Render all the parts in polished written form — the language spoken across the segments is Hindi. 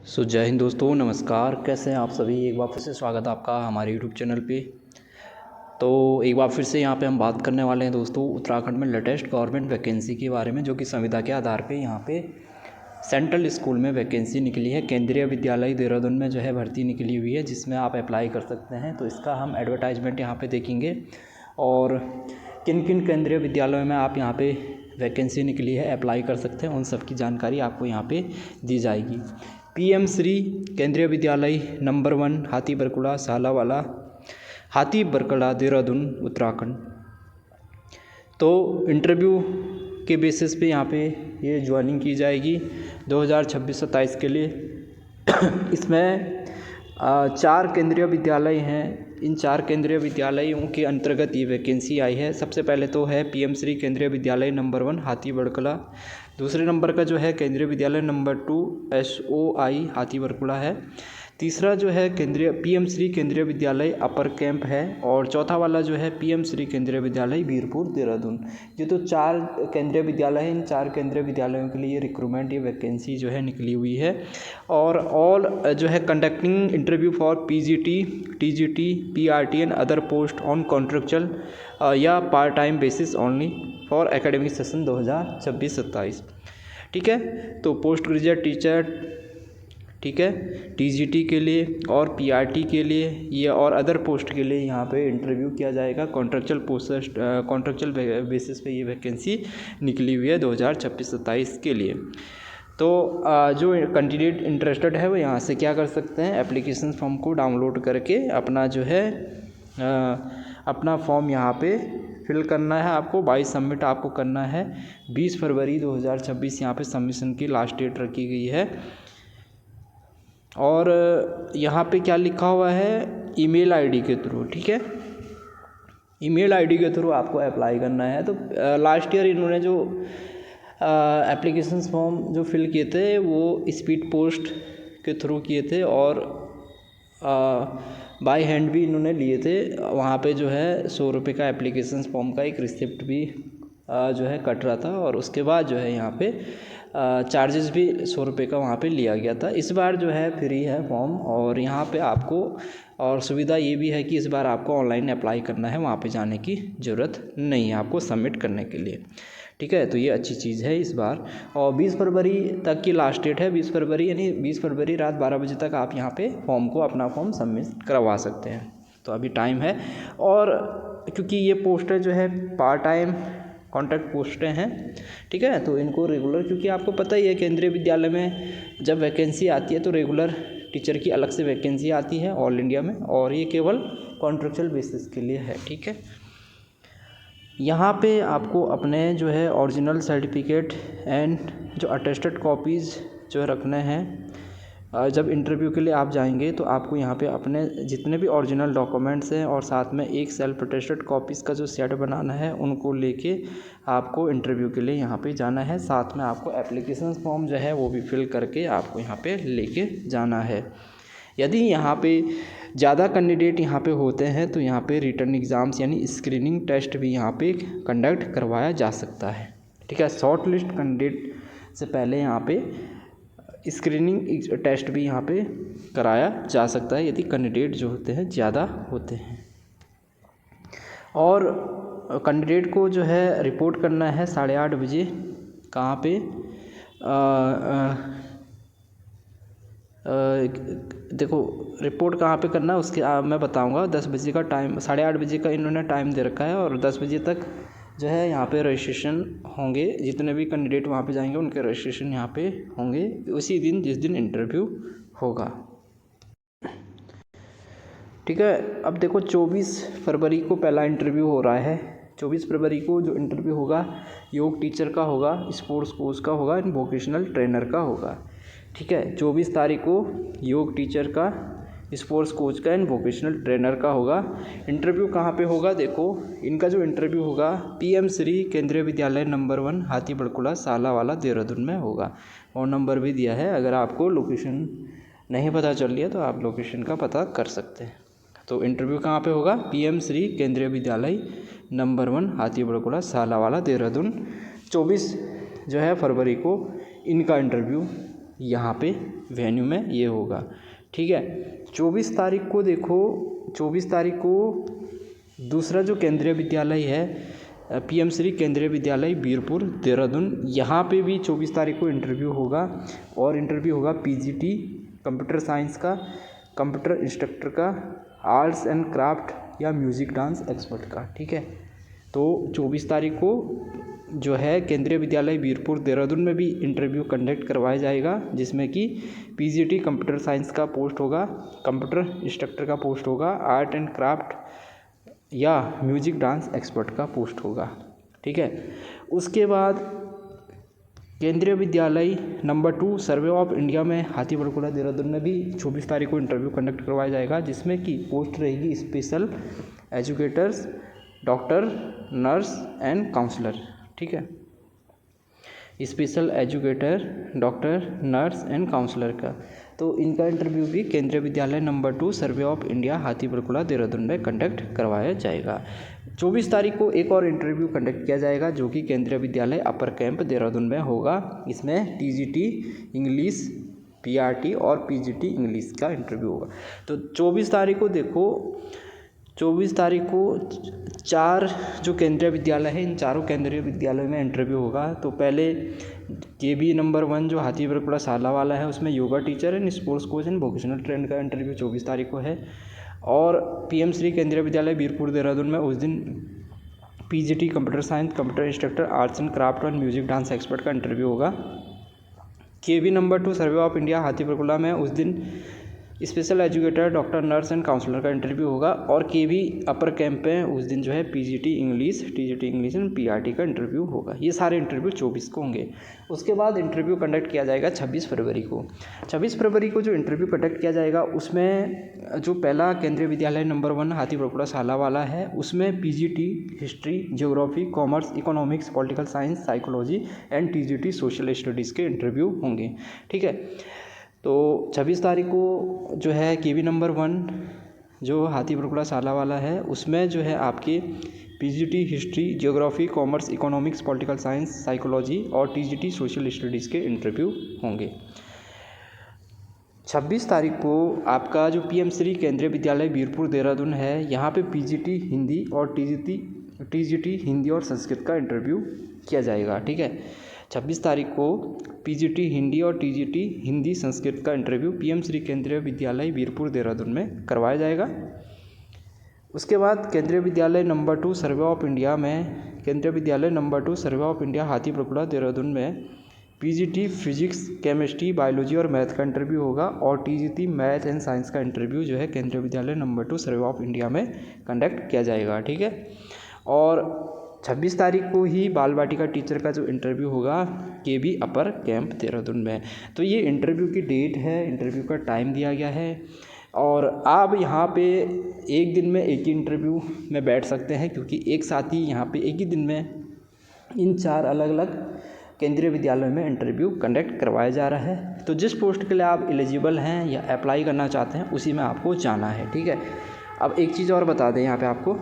जय हिंद दोस्तों, नमस्कार। कैसे हैं आप सभी। एक बार फिर से स्वागत है आपका हमारे यूट्यूब चैनल पे। तो एक बार फिर से यहाँ पे हम बात करने वाले हैं दोस्तों उत्तराखंड में लेटेस्ट गवर्नमेंट वैकेंसी के बारे में, जो कि संविदा के आधार पे यहाँ पे सेंट्रल स्कूल में वैकेंसी निकली है। केंद्रीय विद्यालय देहरादून में जो है भर्ती निकली हुई है, जिसमें आप अप्लाई कर सकते हैं। तो इसका हम एडवर्टाइजमेंट यहाँ पे देखेंगे और किन किन केंद्रीय विद्यालयों में आप यहाँ पे वैकेंसी निकली है अप्लाई कर सकते हैं, उन सब की जानकारी आपको यहाँ पे दी जाएगी। PM श्री केंद्रीय विद्यालय नंबर 1 हाथी बरकुड़ा सालावाला, हाथी बरकुड़ा देहरादून उत्तराखंड। तो इंटरव्यू के बेसिस पे यहाँ पे ये ज्वाइनिंग की जाएगी 2026-27 के लिए। इसमें 4 केंद्रीय विद्यालय हैं। इन 4 केंद्रीय विद्यालयों के अंतर्गत ये वैकेंसी आई है। सबसे पहले तो है PM श्री केंद्रीय विद्यालय नंबर 1 हाथी बरकुड़ा। दूसरे नंबर का जो है केंद्रीय विद्यालय नंबर 2 SOI हाथी बरकुड़ा है। तीसरा जो है PM श्री केंद्रीय विद्यालय अपर कैंप है। और चौथा वाला जो है PM श्री केंद्रीय विद्यालय वीरपुर देहरादून। ये तो 4 केंद्रीय विद्यालय हैं। इन 4 केंद्रीय विद्यालयों के लिए ये रिक्रूटमेंट, ये वैकेंसी जो है निकली हुई है। और ऑल जो है conducting interview for PGT, TGT, PRT and other post on contractual या part time basis only for academic session 2026-27। ठीक है। तो पोस्ट ग्रेजुएट टीचर, ठीक है, TGT के लिए और PRT के लिए ये और अदर पोस्ट के लिए यहाँ पे इंटरव्यू किया जाएगा। कॉन्ट्रेक्चुअल बेसिस पे ये वैकेंसी निकली हुई है 2026-27 के लिए। तो जो कैंडिडेट इंटरेस्टेड है वो यहाँ से क्या कर सकते हैं, एप्लीकेशन फॉर्म को डाउनलोड करके अपना जो है अपना फॉर्म यहाँ पे फिल करना है। आपको 22 सबमिट आपको करना है। 20 फरवरी 2026 यहाँ पे सबमिशन की लास्ट डेट रखी गई है। और यहाँ पे क्या लिखा हुआ है, ईमेल आईडी के थ्रू। ठीक है, ईमेल आईडी के थ्रू आपको अप्लाई करना है। तो लास्ट ईयर इन्होंने जो एप्लीकेशन फॉर्म जो फिल किए थे वो स्पीड पोस्ट के थ्रू किए थे और बाय हैंड भी इन्होंने लिए थे। वहाँ पे जो है 100 रुपये का एप्लीकेशन फॉर्म का एक रिसिप्ट भी जो है कट रहा था। और उसके बाद जो है यहाँ पे चार्जेस भी 100 रुपये का वहाँ पे लिया गया था। इस बार जो है फ्री है फॉर्म। और यहाँ पे आपको और सुविधा ये भी है कि इस बार आपको ऑनलाइन अप्लाई करना है, वहाँ पे जाने की ज़रूरत नहीं है आपको सबमिट करने के लिए। ठीक है, तो ये अच्छी चीज़ है इस बार। और 20 फरवरी तक की लास्ट डेट है। 20 फरवरी यानी 20 फरवरी रात 12 बजे तक आप यहाँ पे फॉर्म को अपना फॉर्म सबमिट करवा सकते हैं। तो अभी टाइम है। और क्योंकि ये पोस्टें जो है पार्ट टाइम कॉन्ट्रैक्ट पोस्टें हैं, ठीक है, तो इनको रेगुलर, क्योंकि आपको पता ही है केंद्रीय विद्यालय में जब वैकेंसी आती है तो रेगुलर टीचर की अलग से वैकेंसी आती है ऑल इंडिया में, और ये केवल कॉन्ट्रेक्चुअल बेसिस के लिए है। ठीक है, यहाँ पे आपको अपने जो है ओरिजिनल सर्टिफिकेट एंड जो अटेस्टेड कॉपीज़ जो है रखने हैं। जब इंटरव्यू के लिए आप जाएंगे तो आपको यहाँ पे अपने जितने भी ओरिजिनल डॉक्यूमेंट्स हैं और साथ में एक सेल्फ अटेस्टेड कॉपीज़ का जो सेट बनाना है, उनको लेके आपको इंटरव्यू के लिए यहाँ पे जाना है। साथ में आपको एप्लीकेशन फॉर्म जो है वो भी फिल करके आपको यहाँ पे लेके जाना है। यदि यहाँ पे ज़्यादा कैंडिडेट यहाँ पे होते हैं तो यहाँ पे रिटर्न एग्ज़ाम्स यानी स्क्रीनिंग टेस्ट भी यहाँ पे कंडक्ट करवाया जा सकता है। ठीक है, शॉर्ट लिस्ट कैंडिडेट से पहले यहाँ पे स्क्रीनिंग टेस्ट भी यहाँ पे कराया जा सकता है यदि कैंडिडेट जो होते हैं ज़्यादा होते हैं। और कैंडिडेट को जो है रिपोर्ट करना है 8:30 बजे। कहाँ पे देखो रिपोर्ट कहाँ पे करना है उसके मैं बताऊंगा। 10 बजे का टाइम, 8:30 बजे का इन्होंने टाइम दे रखा है। और 10 बजे तक जो है यहाँ पे रजिस्ट्रेशन होंगे। जितने भी कैंडिडेट वहाँ पे जाएंगे उनके रजिस्ट्रेशन यहाँ पे होंगे उसी दिन जिस दिन इंटरव्यू होगा। ठीक है, अब देखो 24 फरवरी को पहला इंटरव्यू हो रहा है। 24 फरवरी को जो इंटरव्यू होगा योग टीचर का होगा, स्पोर्ट्स कोच का होगा एंड वोकेशनल ट्रेनर का होगा। ठीक है, 24 तारीख को योग टीचर का, स्पोर्ट्स कोच का एंड वोकेशनल ट्रेनर का होगा। इंटरव्यू कहाँ पे होगा, देखो इनका जो इंटरव्यू होगा PM श्री केंद्रीय विद्यालय नंबर 1 हाथी बरकुड़ा सालावाला देहरादून में होगा। फ़ोन नंबर भी दिया है, अगर आपको लोकेशन नहीं पता चल रही है तो आप लोकेशन का पता कर सकते हैं। तो इंटरव्यू कहाँ पे होगा, PM श्री केंद्रीय विद्यालय नंबर 1 हाथी बरकुड़ा सालावाला देहरादून। 24 जो है फरवरी को इनका इंटरव्यू यहाँ पे वेन्यू में ये होगा, ठीक है। 24 तारीख को देखो, 24 तारीख को दूसरा जो केंद्रीय विद्यालय है PM श्री केंद्रीय विद्यालय वीरपुर देहरादून, यहाँ पे भी 24 तारीख को इंटरव्यू होगा। और इंटरव्यू होगा PGT कंप्यूटर साइंस का, कंप्यूटर इंस्ट्रक्टर का, आर्ट्स एंड क्राफ्ट या म्यूज़िक डांस एक्सपर्ट का, ठीक है। तो 24 तारीख को जो है केंद्रीय विद्यालय वीरपुर देहरादून में भी इंटरव्यू कंडक्ट करवाया जाएगा, जिसमें कि PGT कंप्यूटर साइंस का पोस्ट होगा, कंप्यूटर इंस्ट्रक्टर का पोस्ट होगा, आर्ट एंड क्राफ्ट या म्यूजिक डांस एक्सपर्ट का पोस्ट होगा, ठीक है। उसके बाद केंद्रीय Vidyalaya number 2 survey of India में हाथीवरकुला देहरादून में भी 24 तारीख को इंटरव्यू कंडक्ट करवाया जाएगा, जिसमें कि पोस्ट रहेगी special educators, doctor, nurse and counsellor, ठीक है। Special educator, doctor, nurse and counsellor का, तो इनका इंटरव्यू भी Kendriya Vidyalaya number 2 survey of India Hathibarkala Dehradun में कंडक्ट करवाया जाएगा। 24 तारीख को एक और इंटरव्यू कंडक्ट किया जाएगा, जो कि केंद्रीय विद्यालय अपर कैंप देहरादून में होगा। इसमें TGT इंग्लिश, PRT और PGT इंग्लिश का इंटरव्यू होगा। तो 24 तारीख को देखो, 24 तारीख को 4 जो केंद्रीय विद्यालय है, इन चारों केंद्रीय विद्यालयों में इंटरव्यू होगा। तो पहले KB नंबर 1 जो हाथीवरकुला साला वाला है, उसमें yoga teacher and sports coach and vocational trend का इंटरव्यू 24 तारीख को है। और PM श्री केंद्रीय विद्यालय वीरपुर देहरादून में उस दिन PGT computer science, computer instructor, arts and craft और म्यूजिक डांस एक्सपर्ट का इंटरव्यू होगा। KB number 2 survey of India Hathibarkala में उस दिन special educator, doctor, nurse and counsellor का इंटरव्यू होगा। और KB अपर कैंप में उस दिन जो है PGT English, TGT English and PRT का इंटरव्यू होगा। ये सारे इंटरव्यू 24 को होंगे। उसके बाद इंटरव्यू कंडक्ट किया जाएगा 26 फरवरी को। 26 फरवरी को जो इंटरव्यू कंडक्ट किया जाएगा, उसमें जो पहला केंद्रीय विद्यालय नंबर 1 हाथीवरकुला साला वाला है, उसमें PGT history, geography, commerce, economics, political science, psychology and TGT social studies के इंटरव्यू होंगे, ठीक है। तो 26 तारीख को जो है KB नंबर 1 जो हाथीवरकुला साला वाला है, उसमें जो है आपके PGT history, geography, commerce, economics, political science, psychology और TGT सोशल स्टडीज़ के इंटरव्यू होंगे। 26 तारीख को आपका जो PM श्री केंद्रीय विद्यालय वीरपुर देहरादून है, यहाँ पे PGT हिंदी और TGT हिंदी और संस्कृत का इंटरव्यू किया जाएगा, ठीक है। 26 तारीख को PGT हिंदी और TGT हिंदी संस्कृत का इंटरव्यू PM श्री केंद्रीय विद्यालय वीरपुर देहरादून में करवाया जाएगा। उसके बाद केंद्रीय Vidyalaya number 2 survey of India में, Kendriya Vidyalaya number 2 survey of India Hathibarkala Dehradun में PGT फिजिक्स, केमिस्ट्री, बायोलॉजी और मैथ का इंटरव्यू होगा। और TGT मैथ एंड साइंस का इंटरव्यू जो है Kendriya Vidyalaya number 2 survey of India में कंडक्ट किया जाएगा, ठीक है। और 26 तारीख को ही बाल वाटिका टीचर का जो इंटरव्यू होगा KB अपर कैंप देहरादून में। तो ये इंटरव्यू की डेट है, इंटरव्यू का टाइम दिया गया है। और आप यहाँ पे एक दिन में एक ही इंटरव्यू में बैठ सकते हैं, क्योंकि एक साथ ही यहाँ पे एक ही दिन में इन 4 अलग अलग केंद्रीय विद्यालयों में इंटरव्यू कंडक्ट करवाया जा रहा है। तो जिस पोस्ट के लिए आप एलिजिबल हैं या अप्लाई करना चाहते हैं, उसी में आपको जाना है, ठीक है। अब एक चीज़ और बता दें यहाँ पे आपको,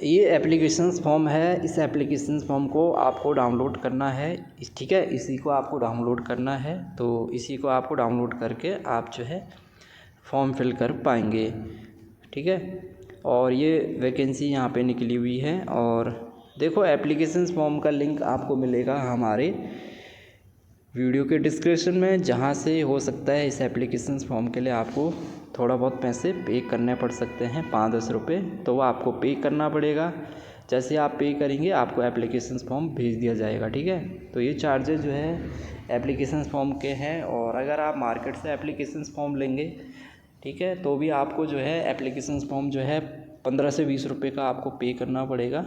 ये एप्लीकेशंस फॉर्म है। इस एप्लीकेशंस फॉर्म को आपको डाउनलोड करना है, ठीक है। इसी को आपको डाउनलोड करना है, तो इसी को आपको डाउनलोड करके आप जो है फॉर्म फिल कर पाएंगे, ठीक है। और ये वैकेंसी यहाँ पे निकली हुई है। और देखो, एप्लीकेशंस फॉर्म का लिंक आपको मिलेगा हमारे वीडियो के डिस्क्रिप्शन में, जहाँ से हो सकता है इस एप्लीकेशंस फॉर्म के लिए आपको थोड़ा बहुत पैसे पे करने पड़ सकते हैं, 5-10 रुपये, तो वो आपको पे करना पड़ेगा। जैसे आप पे करेंगे, आपको एप्लीकेशंस फॉर्म भेज दिया जाएगा, ठीक है। तो ये चार्जेस जो है एप्लीकेशंस फॉर्म के हैं। और अगर आप मार्केट से एप्लीकेशंस फॉर्म लेंगे, ठीक है, तो भी आपको जो है एप्लीकेशंस फॉर्म जो है 15 से 20 रुपये का आपको पे करना पड़ेगा।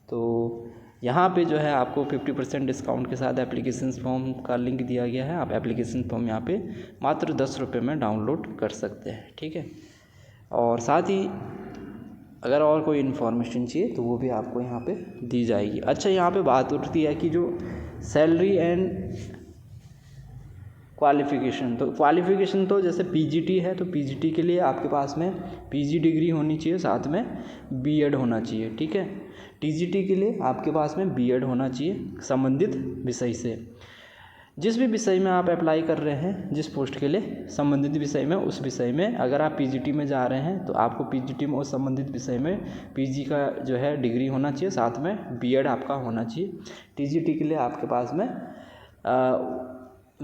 तो यहाँ पे जो है आपको 50% डिस्काउंट के साथ एप्लीकेशंस फॉर्म का लिंक दिया गया है। आप एप्लीकेशन फॉर्म यहाँ पे मात्र 10 रुपये में डाउनलोड कर सकते हैं, ठीक है। और साथ ही अगर और कोई इन्फॉर्मेशन चाहिए तो वो भी आपको यहाँ पे दी जाएगी। अच्छा, यहाँ पे बात उठती है कि जो सैलरी एंड क्वालिफ़िकेशन, तो क्वालिफ़िकेशन तो जैसे PGT है, तो PGT के लिए आपके पास में PG डिग्री होनी चाहिए, साथ में B.Ed होना चाहिए, ठीक है। TGT के लिए आपके पास में B.Ed होना चाहिए संबंधित विषय से। जिस भी विषय में आप अप्लाई कर रहे हैं, जिस पोस्ट के लिए संबंधित विषय में, उस विषय में अगर आप पीजीटी में जा रहे हैं तो आपको पीजीटी में उस संबंधित विषय में पीजी का जो है डिग्री होना चाहिए, साथ में बीएड आपका होना चाहिए। टीजीटी के लिए आपके पास में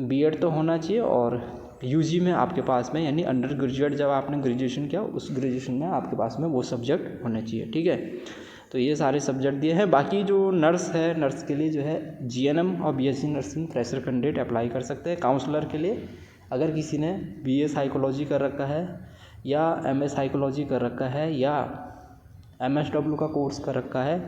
बीएड तो होना चाहिए और यूजी में आपके पास में यानी अंडर ग्रेजुएट जब आपने ग्रेजुएशन किया उस ग्रेजुएशन में आपके पास में वो सब्जेक्ट होने चाहिए। ठीक है, तो ये सारे सब्जेक्ट दिए हैं। बाकी जो नर्स है, नर्स के लिए जो है जीएनएम और BSc nursing fresher candidate apply कर सकते हैं। काउंसलर के लिए अगर किसी ने बीए साइकोलॉजी कर रखा है या एमए साइकोलॉजी कर रखा है या एमएसडब्ल्यू का कोर्स कर रखा है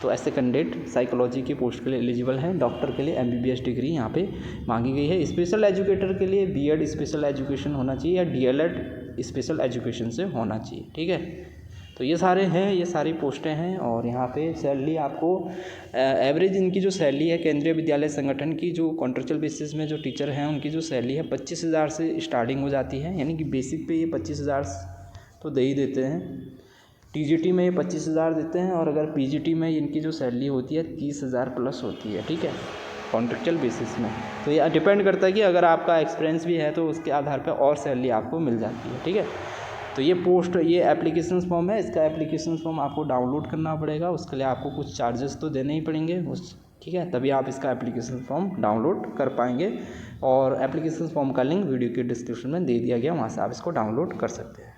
तो ऐसे कैंडिडेट साइकोलॉजी की पोस्ट के लिए एलिजिबल हैं। डॉक्टर के लिए एमबीबीएस डिग्री यहाँ पे मांगी गई है। स्पेशल एजुकेटर के लिए बीएड स्पेशल एजुकेशन होना चाहिए या डीएलएड स्पेशल एजुकेशन से होना चाहिए। ठीक है, तो ये सारे हैं, ये सारी पोस्टें हैं। और यहाँ पे सैलरी आपको एवरेज इनकी जो सैलरी है केंद्रीय विद्यालय संगठन की, जो कॉन्ट्रेक्चुअल बेसिस में जो टीचर हैं उनकी जो सैलरी है 25,000 से स्टार्टिंग हो जाती है। यानी कि बेसिक पे ये 25,000 तो दे ही देते हैं। टीजीटी में ये 25,000 देते हैं और अगर पीजीटी में इनकी जो सैलरी होती है 30,000 प्लस होती है। ठीक है, कॉन्ट्रेक्चुअल बेसिस में। तो ये डिपेंड करता है कि अगर आपका एक्सपीरियंस भी है तो उसके आधार पर और सैलरी आपको मिल जाती है। ठीक है, तो ये पोस्ट, ये एप्लीकेशन फॉर्म है। इसका एप्लीकेशन फॉर्म आपको डाउनलोड करना पड़ेगा, उसके लिए आपको कुछ चार्जेस तो देने ही पड़ेंगे ठीक है, तभी आप इसका एप्लीकेशन फॉर्म डाउनलोड कर पाएंगे। और एप्लीकेशन फॉर्म का लिंक वीडियो के डिस्क्रिप्शन में दे दिया गया, वहाँ से आप इसको डाउनलोड कर सकते हैं।